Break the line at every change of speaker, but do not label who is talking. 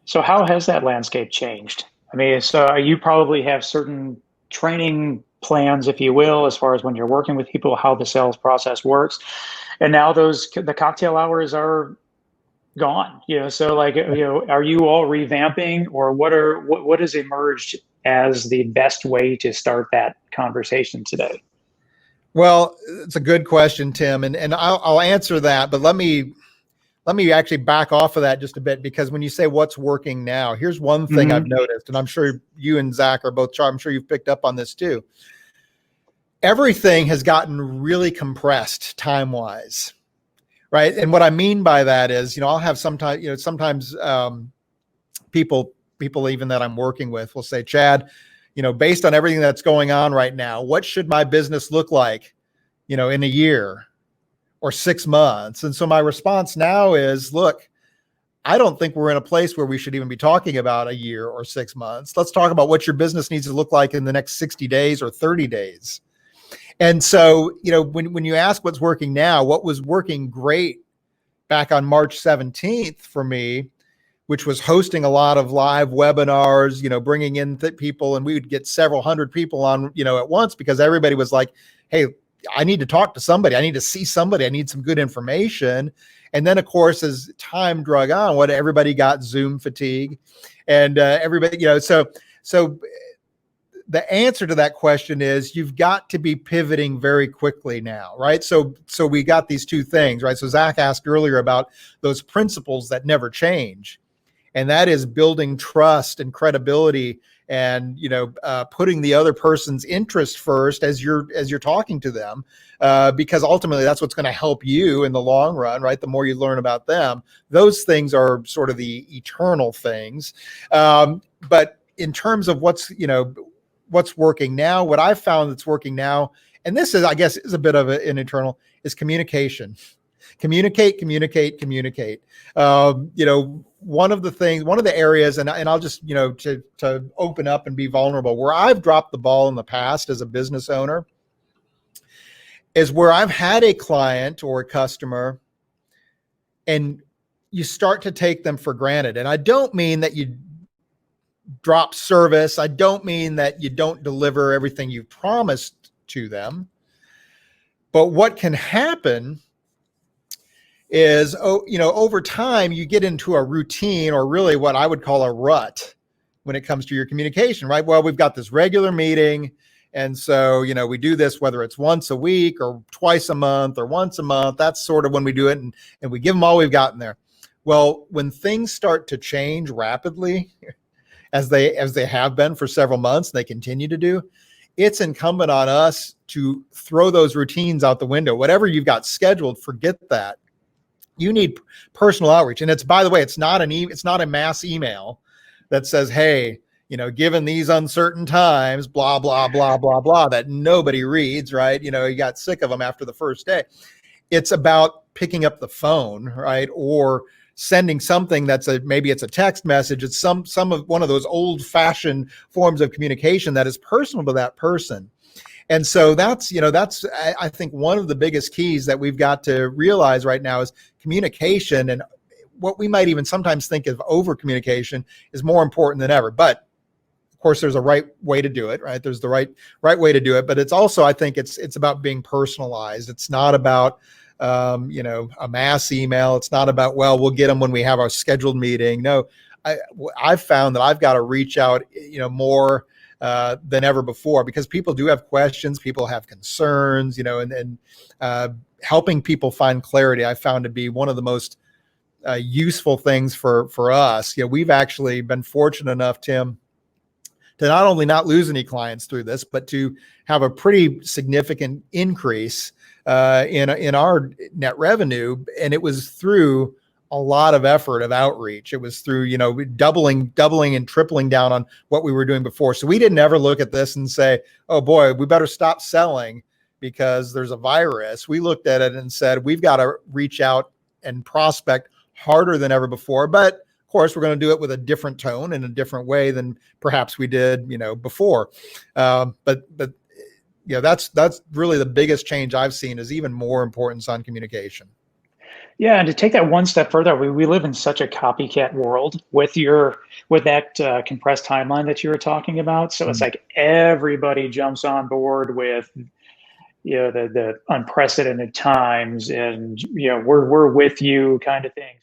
So how has that landscape changed? I mean, so you probably have certain training plans, if you will, as far as when you're working with people, how the sales process works. And now the cocktail hours are gone, so like, are you all revamping, or what has emerged as the best way to start that conversation today?
Well, it's a good question, Tim, and I'll answer that, but let me actually back off of that just a bit, because when you say what's working now, here's one thing I've
Hmm.
noticed, and I'm sure you and Zack are both, I'm sure you've picked up on this too. Everything has gotten really compressed time-wise, right? And what I mean by that is, I'll have sometimes people even that I'm working with will say, Chad, based on everything that's going on right now, what should my business look like, in a year or 6 months? And so my response now is, look, I don't think we're in a place where we should even be talking about a year or 6 months. Let's talk about what your business needs to look like in the next 60 days or 30 days. And so, when you ask what's working now, what was working great back on March 17th for me, which was hosting a lot of live webinars, bringing in people, and we would get several hundred people on, at once, because everybody was like, hey, I need to talk to somebody. I need to see somebody. I need some good information. And then, of course, as time drug on, everybody got Zoom fatigue, and everybody, so the answer to that question is you've got to be pivoting very quickly now, right? So we got these two things, right? So Zack asked earlier about those principles that never change, and that is building trust and credibility, and putting the other person's interest first as you're talking to them, because ultimately that's what's going to help you in the long run, right? The more you learn about them, those things are sort of the eternal things. But in terms of what's working now, what I've found that's working now, and this is, I guess, is a bit of an internal, is communication. Communicate. One of the areas, and I'll just, to open up and be vulnerable, where I've dropped the ball in the past as a business owner, is where I've had a client or a customer and you start to take them for granted. And I don't mean that you drop service. I don't mean that you don't deliver everything you've promised to them. But what can happen is, over time, you get into a routine, or really what I would call a rut, when it comes to your communication, right? Well, we've got this regular meeting, and so, we do this, whether it's once a week or twice a month or once a month. That's sort of when we do it, and we give them all we've got in there. Well, when things start to change rapidly, as they have been for several months, and they continue to do, it's incumbent on us to throw those routines out the window. Whatever you've got scheduled, forget that. You need personal outreach. And it's, by the way, it's not a mass email that says, hey, given these uncertain times, blah, blah, blah, blah, blah, that nobody reads, right? You got sick of them after the first day. It's about picking up the phone, right? Or sending something maybe it's a text message. It's some of one of those old fashioned forms of communication that is personal to that person. And so that's I think one of the biggest keys that we've got to realize right now is communication. And what we might even sometimes think of over communication is more important than ever. But of course, there's a right way to do it, right? There's the right way to do it. But it's also, I think it's about being personalized. It's not about a mass email. It's not about, well, we'll get them when we have our scheduled meeting. No, I've found that I've got to reach out, more than ever before, because people do have questions, people have concerns, and helping people find clarity, I found to be one of the most useful things for us. We've actually been fortunate enough, Tim, to not only not lose any clients through this, but to have a pretty significant increase in our net revenue. And it was through a lot of effort of outreach. It was through, doubling and tripling down on what we were doing before. So we didn't ever look at this and say, oh boy, we better stop selling because there's a virus. We looked at it and said, we've got to reach out and prospect harder than ever before. But of course, we're going to do it with a different tone and a different way than perhaps we did, before. But that's really the biggest change I've seen, is even more importance on communication.
Yeah, and to take that one step further, we live in such a copycat world with that compressed timeline that you were talking about. So it's
Mm.
like everybody jumps on board with the unprecedented times, and we're with you kind of thing.